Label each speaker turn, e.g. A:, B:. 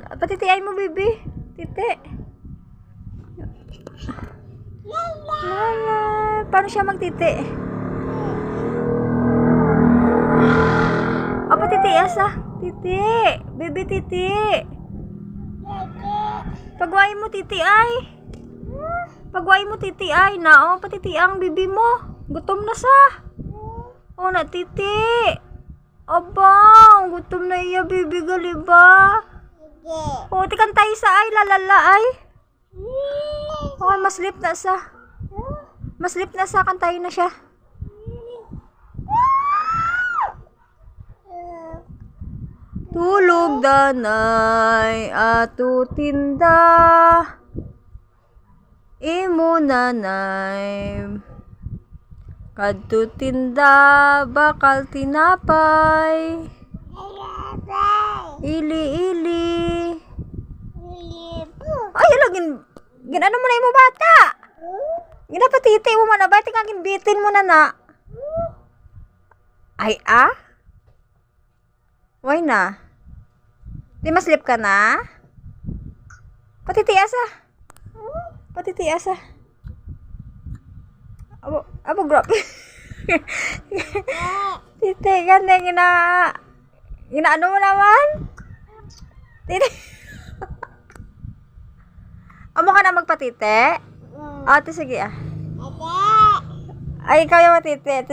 A: Patitiay mo, baby. Titi. Lala. Paano siya magtiti? O, patitias ah. Titi. Baby, titi. Pagway mo, titi ay. Pagway mo, titi ay. Na, o, patiti ang bibi mo. Gutom na sa. O, na, titi. Abang, gutom na iya, bibi, gali ba? O, tikan tayo sa ay, lalala ay. Okay, maslip na sa. Maslip na sa, kantayin na siya. Tulog danay ato tinda, imo nanay kadto tinda bakal tinapay, ili ay lagin ginano mo na imo bata, ginapatiti mo man na ba tinga ginbitin mo na ay why na? Di maslip ka na? Patitias ah. Patitias ah. Abo grabe. Titi, ganda ginaano mo naman? Titi. Amo ka na magpatite? Ate, sige ah. Ay, ikaw yung matiti.